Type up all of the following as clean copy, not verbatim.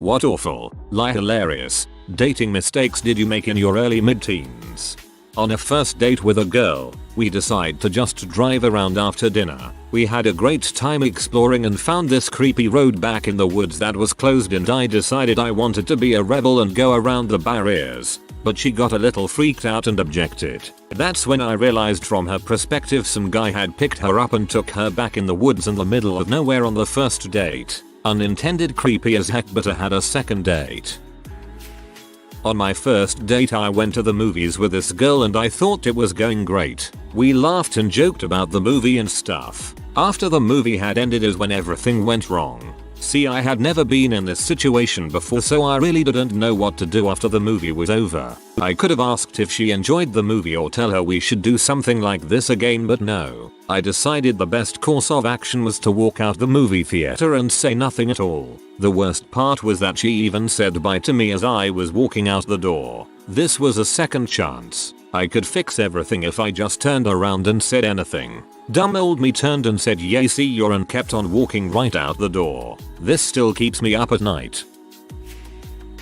What awful, lie hilarious, dating mistakes did you make in your early mid-teens? On a first date with a girl, we decide to just drive around after dinner. We had a great time exploring and found this creepy road back in the woods that was closed, and I decided I wanted to be a rebel and go around the barriers. But she got a little freaked out and objected. That's when I realized from her perspective some guy had picked her up and took her back in the woods in the middle of nowhere on the first date. Unintended, creepy as heck, but I had a second date. On my first date I went to the movies with this girl and I thought it was going great. We laughed and joked about the movie and stuff. After the movie had ended is when everything went wrong. See, I had never been in this situation before, so I really didn't know what to do after the movie was over. I could have asked if she enjoyed the movie or tell her we should do something like this again, but no. I decided the best course of action was to walk out the movie theater and say nothing at all. The worst part was that she even said bye to me as I was walking out the door. This was a second chance. I could fix everything if I just turned around and said anything. Dumb old me turned and said yay see you and kept on walking right out the door. This still keeps me up at night.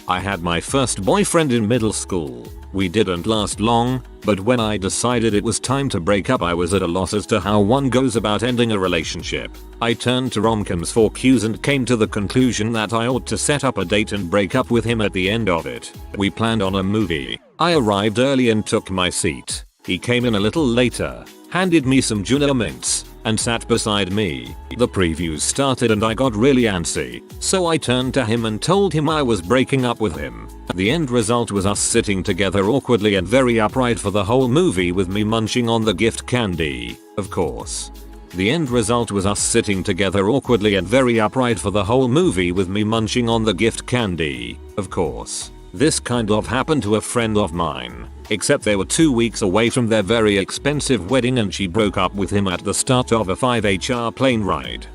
I had my first boyfriend in middle school. We didn't last long, but when I decided it was time to break up I was at a loss as to how one goes about ending a relationship. I turned to romcoms for cues and came to the conclusion that I ought to set up a date and break up with him at the end of it. We planned on a movie. I arrived early and took my seat. He came in a little later, handed me some Junior mints, and sat beside me. The previews started and I got really antsy, so I turned to him and told him I was breaking up with him. The end result was us sitting together awkwardly and very upright for the whole movie with me munching on the gift candy, of course. The end result was us sitting together awkwardly and very upright for the whole movie with me munching on the gift candy, of course. This kind of happened to a friend of mine, except they were 2 weeks away from their very expensive wedding and she broke up with him at the start of a 5-hour plane ride.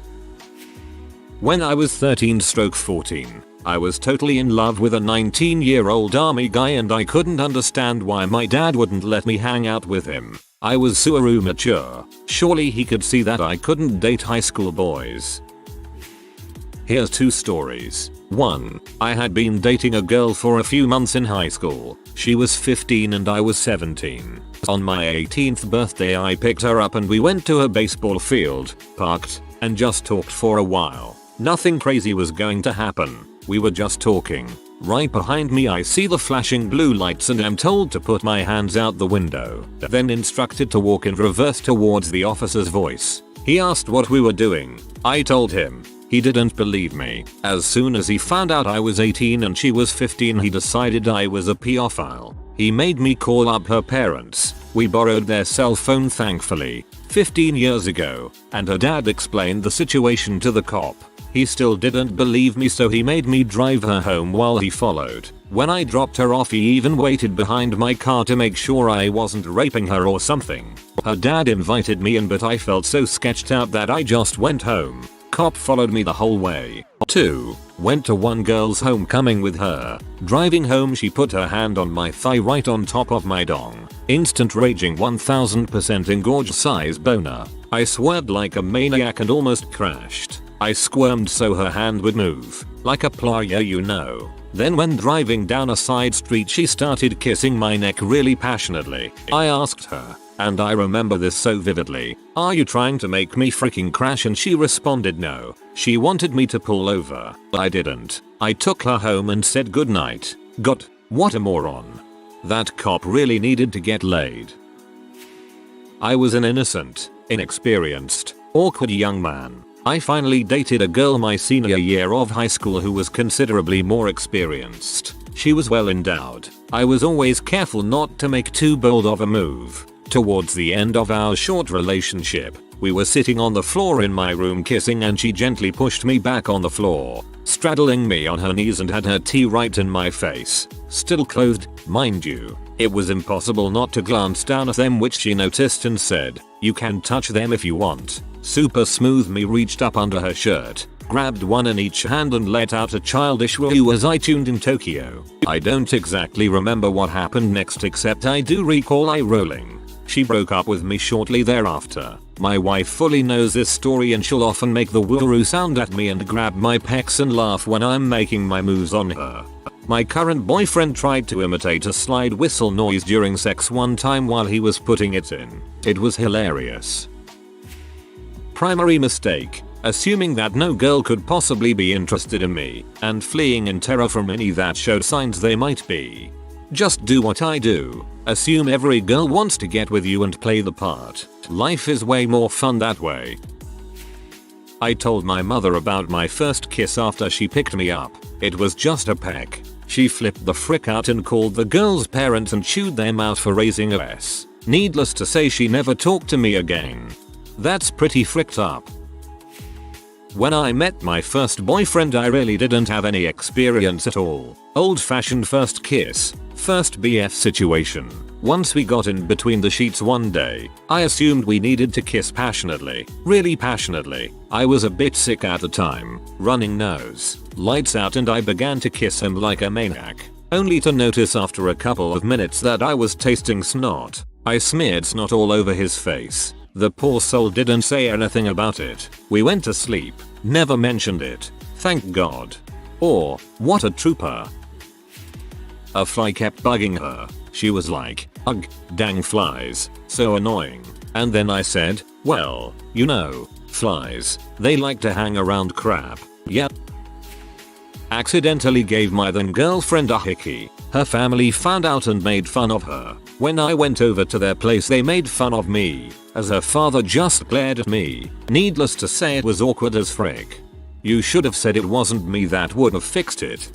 When I was 13-14, I was totally in love with a 19-year-old army guy and I couldn't understand why my dad wouldn't let me hang out with him. I was super immature. Surely he could see that I couldn't date high school boys. Here's 2 stories. 1. I had been dating a girl for a few months in high school. She was 15 and I was 17. On my 18th birthday I picked her up and we went to a baseball field, parked, and just talked for a while. Nothing crazy was going to happen. We were just talking. Right behind me I see the flashing blue lights and am told to put my hands out the window. Then instructed to walk in reverse towards the officer's voice. He asked what we were doing. I told him. He didn't believe me. As soon as he found out I was 18 and she was 15 he decided I was a pedophile. He made me call up her parents. We borrowed their cell phone thankfully, 15 years ago, and her dad explained the situation to the cop. He still didn't believe me so he made me drive her home while he followed. When I dropped her off he even waited behind my car to make sure I wasn't raping her or something. Her dad invited me in but I felt so sketched out that I just went home. Cop followed me the whole way. 2. Went to one girl's homecoming with her. Driving home she put her hand on my thigh right on top of my dong. Instant raging 1000% engorged size boner. I swerved like a maniac and almost crashed. I squirmed so her hand would move. Like a playa you know. Then when driving down a side street she started kissing my neck really passionately. I asked her, and I remember this so vividly, "Are you trying to make me freaking crash?" And she responded no. She wanted me to pull over. I didn't. I took her home and said goodnight. God, what a moron. That cop really needed to get laid. I was an innocent, inexperienced, awkward young man. I finally dated a girl my senior year of high school who was considerably more experienced. She was well endowed. I was always careful not to make too bold of a move. Towards the end of our short relationship, we were sitting on the floor in my room kissing and she gently pushed me back on the floor, straddling me on her knees and had her tea right in my face. Still clothed, mind you. It was impossible not to glance down at them, which she noticed and said, "You can touch them if you want." Super smooth me reached up under her shirt, grabbed one in each hand and let out a childish woo as I tuned in Tokyo. I don't exactly remember what happened next except I do recall eye rolling. She broke up with me shortly thereafter. My wife fully knows this story and she'll often make the woo sound at me and grab my pecs and laugh when I'm making my moves on her. My current boyfriend tried to imitate a slide whistle noise during sex one time while he was putting it in. It was hilarious. Primary mistake: assuming that no girl could possibly be interested in me, and fleeing in terror from any that showed signs they might be. Just do what I do. Assume every girl wants to get with you and play the part. Life is way more fun that way. I told my mother about my first kiss after she picked me up. It was just a peck. She flipped the frick out and called the girl's parents and chewed them out for raising a mess. Needless to say, she never talked to me again. That's pretty fricked up. When I met my first boyfriend, I really didn't have any experience at all. Old-fashioned first kiss, first BF situation. Once we got in between the sheets one day, I assumed we needed to kiss passionately, really passionately. I was a bit sick at the time, running nose, lights out, and I began to kiss him like a maniac, only to notice after a couple of minutes that I was tasting snot. I smeared snot all over his face. The poor soul didn't say anything about it. We went to sleep, never mentioned it. Thank God. Or, what a trooper. A fly kept bugging her. She was like, ugh, dang flies, so annoying. And then I said, well, you know, flies, they like to hang around crap. Yep. Accidentally gave my then girlfriend a hickey. Her family found out and made fun of her. When I went over to their place, they made fun of me, as her father just glared at me. Needless to say, it was awkward as frick. You should have said it wasn't me, that would have fixed it.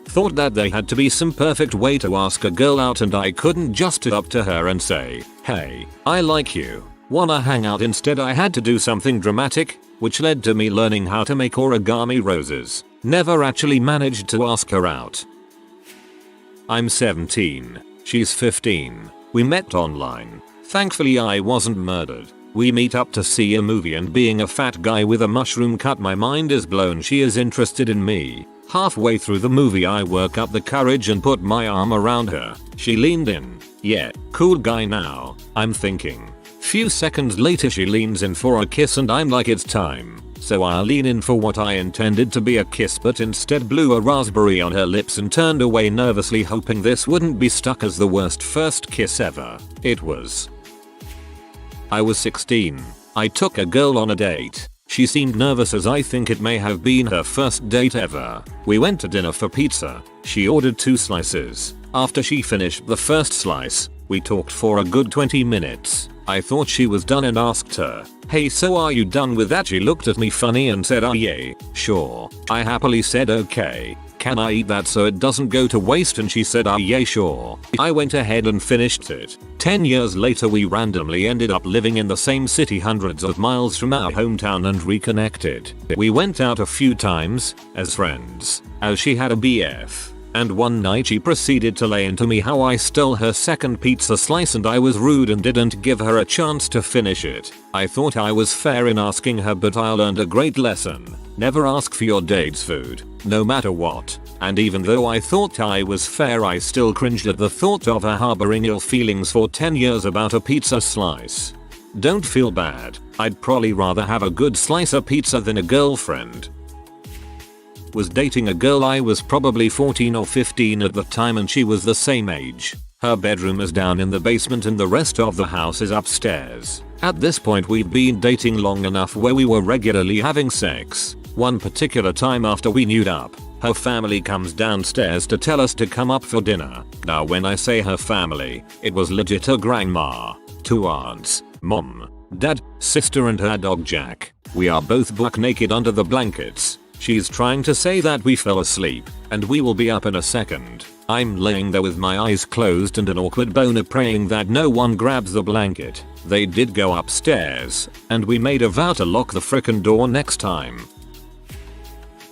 Thought that there had to be some perfect way to ask a girl out and I couldn't just up to her and say, hey, I like you, wanna hang out? Instead I had to do something dramatic, which led to me learning how to make origami roses. Never actually managed to ask her out. I'm 17. She's 15. We met online. Thankfully I wasn't murdered. We meet up to see a movie, and being a fat guy with a mushroom cut, my mind is blown. She is interested in me. Halfway through the movie I work up the courage and put my arm around her. She leaned in. Yeah, cool guy now, I'm thinking. Few seconds later she leans in for a kiss and I'm like, it's time. So I lean in for what I intended to be a kiss, but instead blew a raspberry on her lips and turned away nervously, hoping this wouldn't be stuck as the worst first kiss ever. It was. I was 16. I took a girl on a date. She seemed nervous, as I think it may have been her first date ever. We went to dinner for pizza. She ordered 2 slices. After she finished the first slice, we talked for a good 20 minutes. I thought she was done and asked her, hey, so are you done with that? She looked at me funny and said, oh yeah, sure. I happily said, okay. Can I eat that so it doesn't go to waste? And she said, oh yeah, sure. I went ahead and finished it. 10 years later we randomly ended up living in the same city hundreds of miles from our hometown and reconnected. We went out a few times, as friends, as she had a BF. And one night she proceeded to lay into me how I stole her second pizza slice and I was rude and didn't give her a chance to finish it. I thought I was fair in asking her, but I learned a great lesson. Never ask for your date's food, no matter what. And even though I thought I was fair, I still cringed at the thought of her harboring ill feelings for 10 years about a pizza slice. Don't feel bad. I'd probably rather have a good slice of pizza than a girlfriend. Was dating a girl. I was probably 14 or 15 at the time and she was the same age. Her bedroom is down in the basement and the rest of the house is upstairs. At this point we've been dating long enough where we were regularly having sex. One particular time after we knew up, her family comes downstairs to tell us to come up for dinner. Now when I say her family, it was legit her grandma, 2 aunts, mom, dad, sister and her dog Jack. We are both buck naked under the blankets. She's trying to say that we fell asleep, and we will be up in a second. I'm laying there with my eyes closed and an awkward boner praying that no one grabs the blanket. They did go upstairs, and we made a vow to lock the frickin' door next time.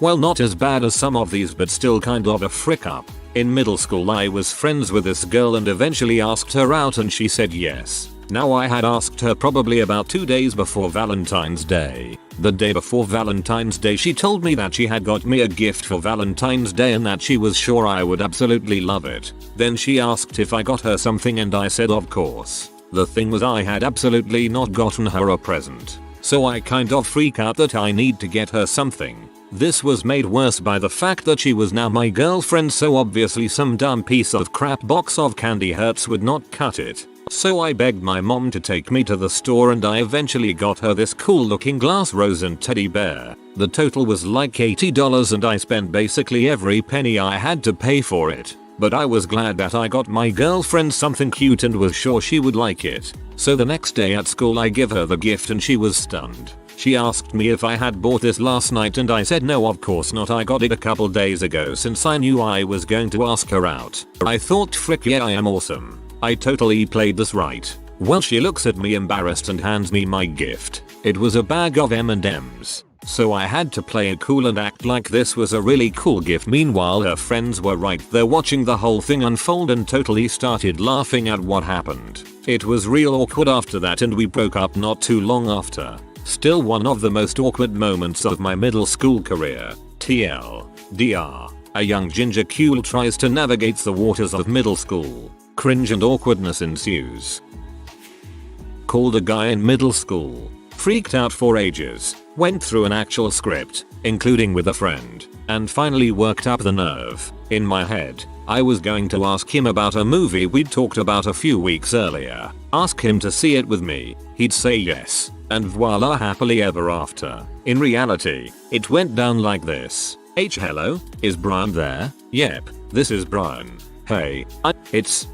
Well, not as bad as some of these, but still kind of a frick up. In middle school I was friends with this girl and eventually asked her out and she said yes. Now I had asked her probably about 2 days before Valentine's Day. The day before Valentine's Day she told me that she had got me a gift for Valentine's Day and that she was sure I would absolutely love it. Then she asked if I got her something and I said of course. The thing was I had absolutely not gotten her a present. So I kind of freak out that I need to get her something. This was made worse by the fact that she was now my girlfriend, so obviously some dumb piece of crap box of candy Hertz would not cut it. So I begged my mom to take me to the store and I eventually got her this cool looking glass rose and teddy bear. The total was like $80 and I spent basically every penny I had to pay for it. But I was glad that I got my girlfriend something cute and was sure she would like it. So the next day at school I give her the gift and she was stunned. She asked me if I had bought this last night and I said no, of course not, I got it a couple days ago since I knew I was going to ask her out. I thought frick yeah, I am awesome. I totally played this right. Well, she looks at me embarrassed and hands me my gift. It was a bag of M&Ms. So I had to play it cool and act like this was a really cool gift. Meanwhile her friends were right there watching the whole thing unfold and totally started laughing at what happened. It was real awkward after that and we broke up not too long after. Still one of the most awkward moments of my middle school career. TLDR. A young ginger cool tries to navigate the waters of middle school. Cringe and awkwardness ensues. Called a guy in middle school. Freaked out for ages. Went through an actual script, including with a friend, and finally worked up the nerve. In my head, I was going to ask him about a movie we'd talked about a few weeks earlier. Ask him to see it with me. He'd say yes. And voila, happily ever after. In reality, it went down like this. Hello, is Brian there? Yep, this is Brian. Hey, it's,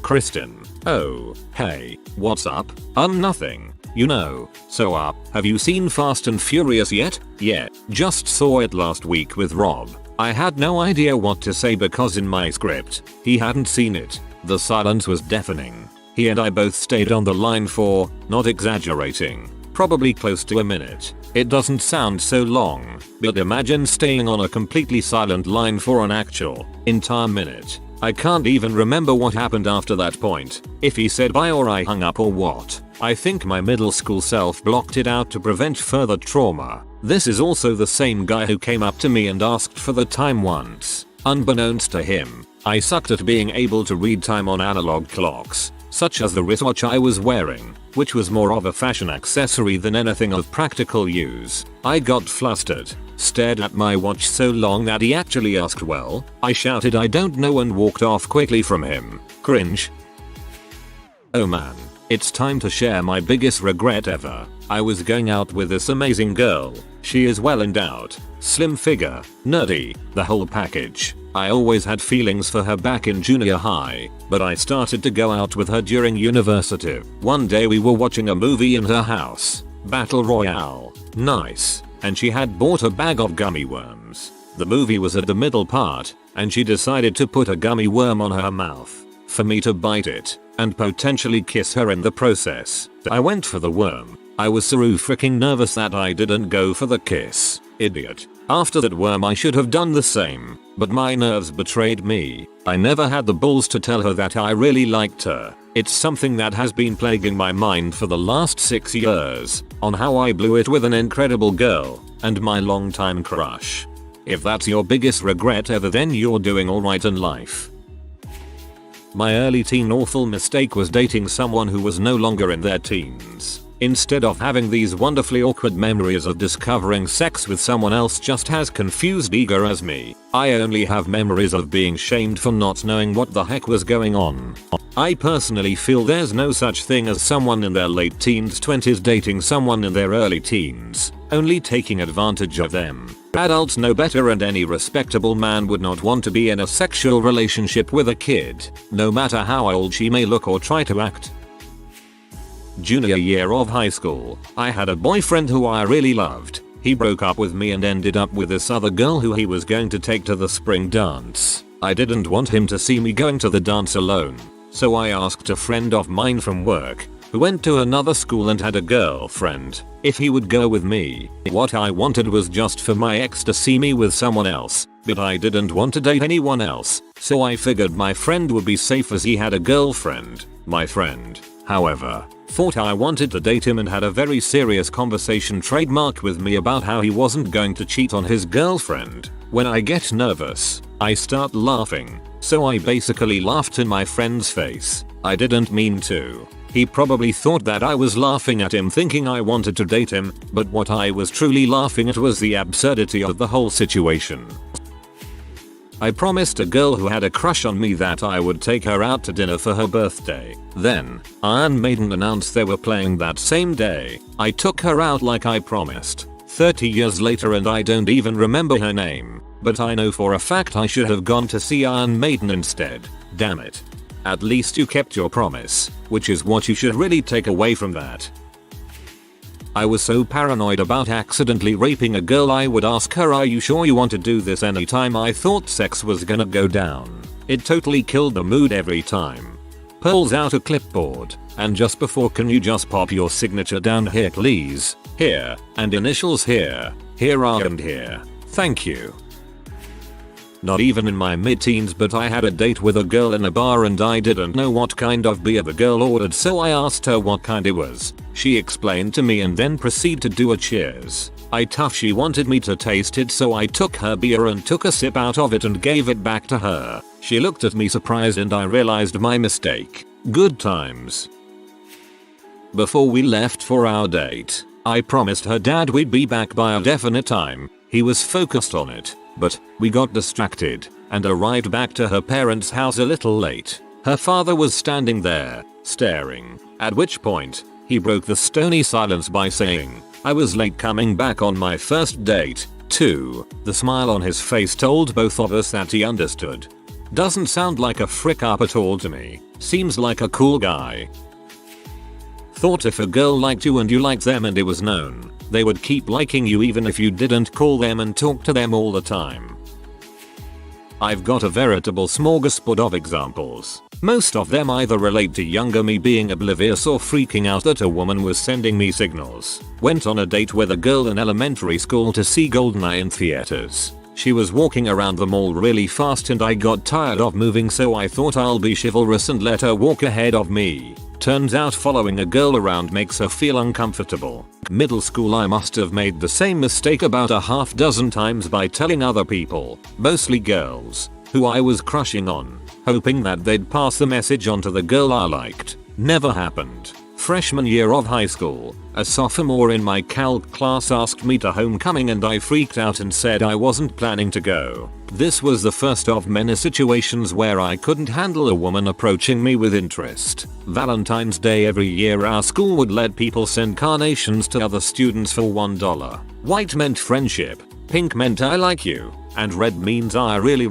Kristen. Oh, hey, what's up? Nothing. You know, so have you seen Fast and Furious yet? Yeah, just saw it last week with Rob. I had no idea what to say because in my script, he hadn't seen it. The silence was deafening. He and I both stayed on the line for, not exaggerating, probably close to a minute. It doesn't sound so long, but imagine staying on a completely silent line for an actual, entire minute. I can't even remember what happened after that point, if he said bye or I hung up or what. I think my middle school self blocked it out to prevent further trauma. This is also the same guy who came up to me and asked for the time once. Unbeknownst to him, I sucked at being able to read time on analog clocks, such as the wristwatch I was wearing, which was more of a fashion accessory than anything of practical use. I got flustered, stared at my watch so long that he actually asked well. I shouted I don't know and walked off quickly from him. Cringe. Oh man. It's time to share my biggest regret ever. I was going out with this amazing girl. She is well endowed, slim figure, nerdy, the whole package. I always had feelings for her back in junior high, but I started to go out with her during university. One day we were watching a movie in her house. Battle Royale. Nice. And she had bought a bag of gummy worms. The movie was at the middle part, and she decided to put a gummy worm on her mouth. For me to bite it, and potentially kiss her in the process. I went for the worm. I was so freaking nervous that I didn't go for the kiss. Idiot. After that worm I should have done the same, but my nerves betrayed me. I never had the balls to tell her that I really liked her. It's something that has been plaguing my mind for the last 6 years, on how I blew it with an incredible girl, and my longtime crush. If that's your biggest regret ever, then you're doing alright in life. My early teen awful mistake was dating someone who was no longer in their teens. Instead of having these wonderfully awkward memories of discovering sex with someone else just as confused eager as me, I only have memories of being shamed for not knowing what the heck was going on. I personally feel there's no such thing as someone in their late teens 20s dating someone in their early teens, only taking advantage of them. Adults know better and any respectable man would not want to be in a sexual relationship with a kid, no matter how old she may look or try to act. Junior year of high school, I had a boyfriend who I really loved. He broke up with me and ended up with this other girl who he was going to take to the spring dance. I didn't want him to see me going to the dance alone, so I asked a friend of mine from work, who went to another school and had a girlfriend, if he would go with me. What I wanted was just for my ex to see me with someone else, but I didn't want to date anyone else, so I figured my friend would be safe as he had a girlfriend. My friend, however, Thought I wanted to date him and had a very serious conversation trademark with me about how he wasn't going to cheat on his girlfriend. When I get nervous, I start laughing. So I basically laughed in my friend's face. I didn't mean to. He probably thought that I was laughing at him thinking I wanted to date him, but what I was truly laughing at was the absurdity of the whole situation. I promised a girl who had a crush on me that I would take her out to dinner for her birthday. Then, Iron Maiden announced they were playing that same day. I took her out like I promised. 30 years later and I don't even remember her name. But I know for a fact I should have gone to see Iron Maiden instead. Damn it. At least you kept your promise, which is what you should really take away from that. I was so paranoid about accidentally raping a girl I would ask her, "Are you sure you want to do this?" anytime I thought sex was gonna go down. It totally killed the mood every time. Pulls out a clipboard, and just before, "Can you just pop your signature down here please? Here, and initials here, here are and here. Thank you." Not even in my mid-teens, but I had a date with a girl in a bar and I didn't know what kind of beer the girl ordered, so I asked her what kind it was. She explained to me and then proceeded to do a cheers. She wanted me to taste it, so I took her beer and took a sip out of it and gave it back to her. She looked at me surprised and I realized my mistake. Good times. Before we left for our date, I promised her dad we'd be back by a definite time. He was focused on it. But we got distracted and arrived back to her parents' house a little late. Her father was standing there, staring, at which point, he broke the stony silence by saying, "I was late coming back on my first date, too." The smile on his face told both of us that he understood. Doesn't sound like a frick up at all to me. Seems like a cool guy. Thought if a girl liked you and you liked them and it was known, they would keep liking you even if you didn't call them and talk to them all the time. I've got a veritable smorgasbord of examples. Most of them either relate to younger me being oblivious or freaking out that a woman was sending me signals. Went on a date with a girl in elementary school to see Goldeneye in theaters. She was walking around the mall really fast and I got tired of moving, so I thought I'll be chivalrous and let her walk ahead of me. Turns out following a girl around makes her feel uncomfortable. Middle school, I must have made the same mistake about a half dozen times by telling other people, mostly girls, who I was crushing on, hoping that they'd pass the message on to the girl I liked. Never happened. Freshman year of high school, a sophomore in my calc class asked me to homecoming and I freaked out and said I wasn't planning to go. This was the first of many situations where I couldn't handle a woman approaching me with interest. Valentine's Day every year our school would let people send carnations to other students for $1. White meant friendship, pink meant I like you, and red means I really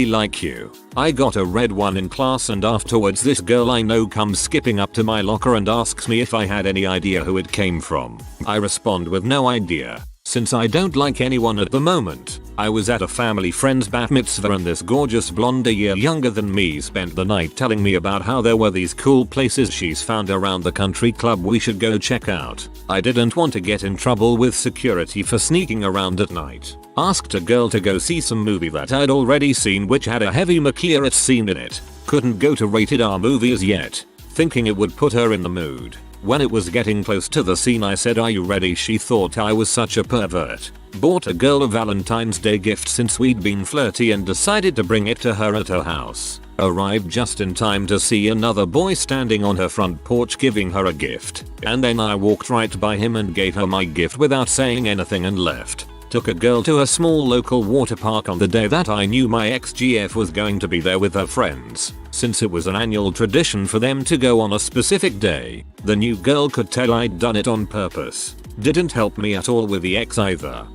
like you. I got a red one in class and afterwards this girl I know comes skipping up to my locker and asks me if I had any idea who it came from. I respond with no idea, since I don't like anyone at the moment. I was at a family friend's bat mitzvah and this gorgeous blonde a year younger than me spent the night telling me about how there were these cool places she's found around the country club we should go check out. I didn't want to get in trouble with security for sneaking around at night. Asked a girl to go see some movie that I'd already seen which had a heavy McClure scene in it. Couldn't go to rated R movies yet, thinking it would put her in the mood. When it was getting close to the scene I said, "Are you ready?" She thought I was such a pervert. Bought a girl a Valentine's Day gift since we'd been flirty and decided to bring it to her at her house. Arrived just in time to see another boy standing on her front porch giving her a gift. And then I walked right by him and gave her my gift without saying anything and left. Took a girl to a small local water park on the day that I knew my ex-GF was going to be there with her friends. Since it was an annual tradition for them to go on a specific day, the new girl could tell I'd done it on purpose. Didn't help me at all with the ex either.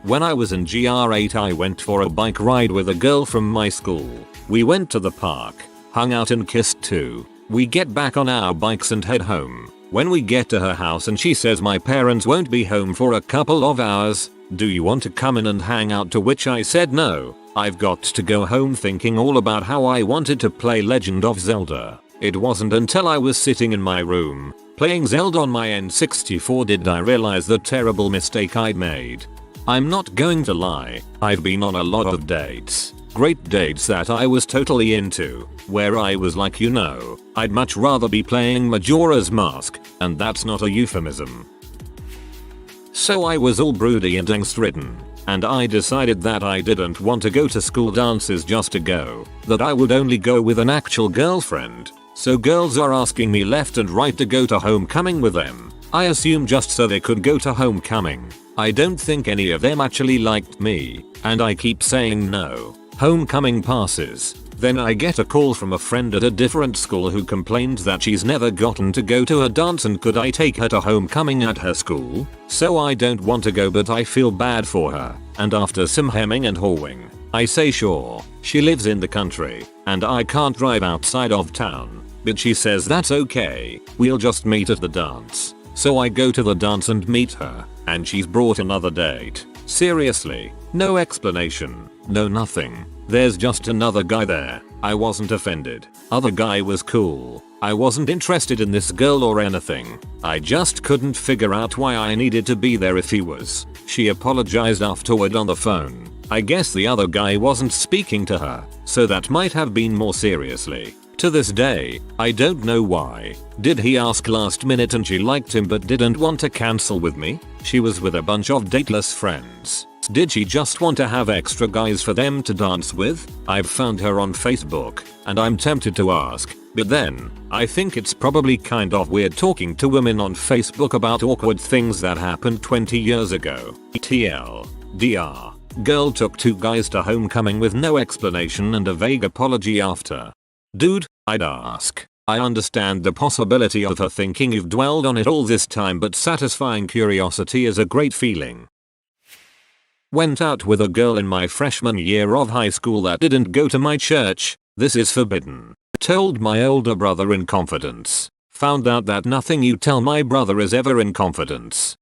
When I was in GR8 I went for a bike ride with a girl from my school. We went to the park, hung out and kissed too. We get back on our bikes and head home. When we get to her house and she says my parents won't be home for a couple of hours, "Do you want to come in and hang out?" To which I said no. I've got to go home, thinking all about how I wanted to play Legend of Zelda. It wasn't until I was sitting in my room, playing Zelda on my N64 did I realize the terrible mistake I'd made. I'm not going to lie, I've been on a lot of dates. Great dates that I was totally into, where I was like, you know, I'd much rather be playing Majora's Mask, and that's not a euphemism. So I was all broody and angst-ridden, and I decided that I didn't want to go to school dances just to go, that I would only go with an actual girlfriend. So girls are asking me left and right to go to homecoming with them. I assume just so they could go to homecoming. I don't think any of them actually liked me, and I keep saying no. Homecoming passes. Then I get a call from a friend at a different school who complained that she's never gotten to go to a dance and could I take her to homecoming at her school. So I don't want to go, but I feel bad for her, and after some hemming and hawing, I say sure. She lives in the country, and I can't drive outside of town, but she says that's okay, we'll just meet at the dance. So I go to the dance and meet her, and she's brought another date. Seriously, no explanation, no nothing. There's just another guy there. I wasn't offended. Other guy was cool. I wasn't interested in this girl or anything. I just couldn't figure out why I needed to be there if he was. She apologized afterward on the phone. I guess the other guy wasn't speaking to her, so that might have been more seriously. To this day, I don't know why. Did he ask last minute and she liked him but didn't want to cancel with me? She was with a bunch of dateless friends. Did she just want to have extra guys for them to dance with? I've found her on Facebook, and I'm tempted to ask, but then, I think it's probably kind of weird talking to women on Facebook about awkward things that happened 20 years ago. TLDR. Girl took 2 guys to homecoming with no explanation and a vague apology after. Dude, I'd ask. I understand the possibility of her thinking you've dwelled on it all this time, but satisfying curiosity is a great feeling. Went out with a girl in my freshman year of high school that didn't go to my church. This is forbidden. Told my older brother in confidence. Found out that nothing you tell my brother is ever in confidence.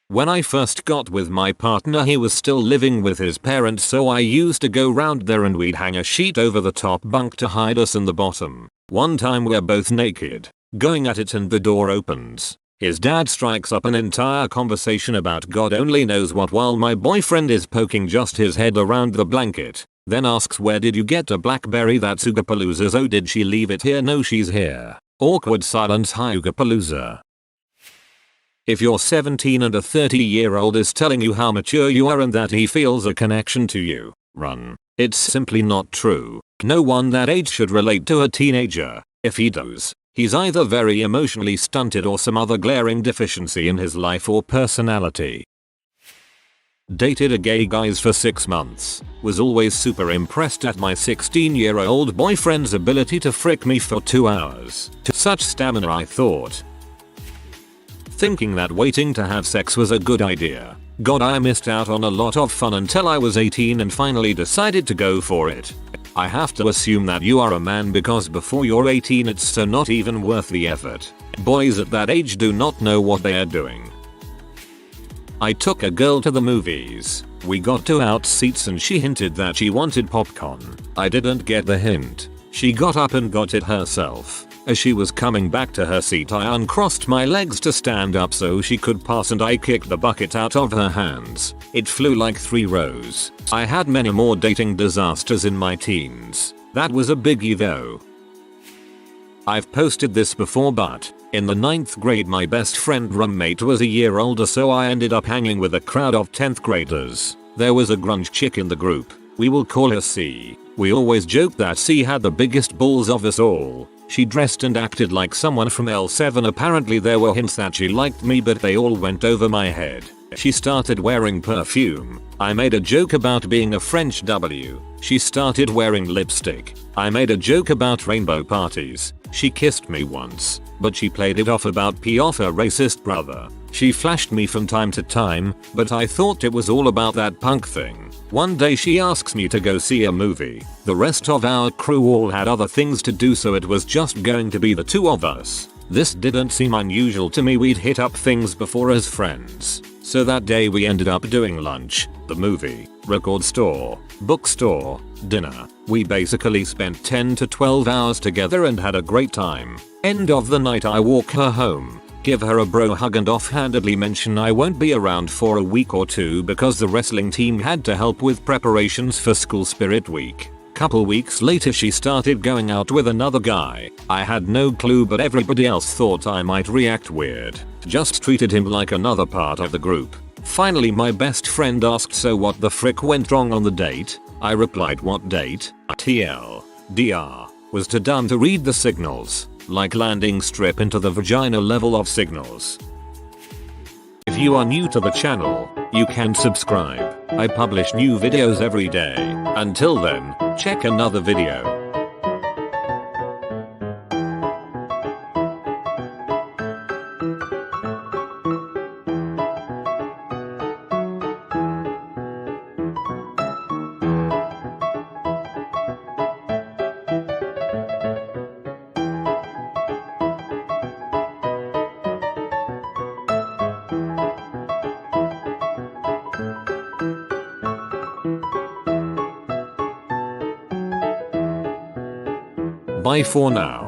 When I first got with my partner, he was still living with his parents, so I used to go round there and we'd hang a sheet over the top bunk to hide us in the bottom. One time we're both naked, going at it, and the door opens. His dad strikes up an entire conversation about God only knows what while my boyfriend is poking just his head around the blanket. Then asks, where did you get a Blackberry? That's Oogapalooza's. Oh, did she leave it here? No, she's here. Awkward silence. Hi Oogapalooza. If you're 17 and a 30-year-old is telling you how mature you are and that he feels a connection to you, run. It's simply not true. No one that age should relate to a teenager. If he does, he's either very emotionally stunted or some other glaring deficiency in his life or personality. Dated a gay guy for 6 months. Was always super impressed at my 16-year-old boyfriend's ability to frick me for 2 hours. Such stamina, I thought. Thinking that waiting to have sex was a good idea. God, I missed out on a lot of fun until I was 18 and finally decided to go for it. I have to assume that you are a man because before you're 18 it's so not even worth the effort. Boys at that age do not know what they are doing. I took a girl to the movies. We got 2 out seats and she hinted that she wanted popcorn. I didn't get the hint. She got up and got it herself. As she was coming back to her seat, I uncrossed my legs to stand up so she could pass and I kicked the bucket out of her hands. It flew like 3 rows. I had many more dating disasters in my teens. That was a biggie though. I've posted this before, but in the 9th grade my best friend roommate was a year older, so I ended up hanging with a crowd of 10th graders. There was a grunge chick in the group. We will call her C. We always joked that C had the biggest balls of us all. She dressed and acted like someone from L7. Apparently there were hints that she liked me, but they all went over my head. She started wearing perfume. I made a joke about being a French W. She started wearing lipstick. I made a joke about rainbow parties. She kissed me once, but she played it off about pee off her racist brother. She flashed me from time to time, but I thought it was all about that punk thing. One day she asks me to go see a movie. The rest of our crew all had other things to do, so it was just going to be the 2 of us. This didn't seem unusual to me. We'd hit up things before as friends. So that day we ended up doing lunch, the movie, record store, bookstore, dinner. We basically spent 10 to 12 hours together and had a great time. End of the night I walk her home. give her a bro hug and offhandedly mention I won't be around for a week or two because the wrestling team had to help with preparations for School Spirit Week. Couple weeks later she started going out with another guy. I had no clue but everybody else thought I might react weird. Just treated him like another part of the group. Finally my best friend asked so what the frick went wrong on the date? I replied what date? TLDR was too dumb to read the signals. Like landing strip into the vagina level of signals. If you are new to the channel, you can subscribe. I publish new videos every day. Until then, check another video. Bye for now.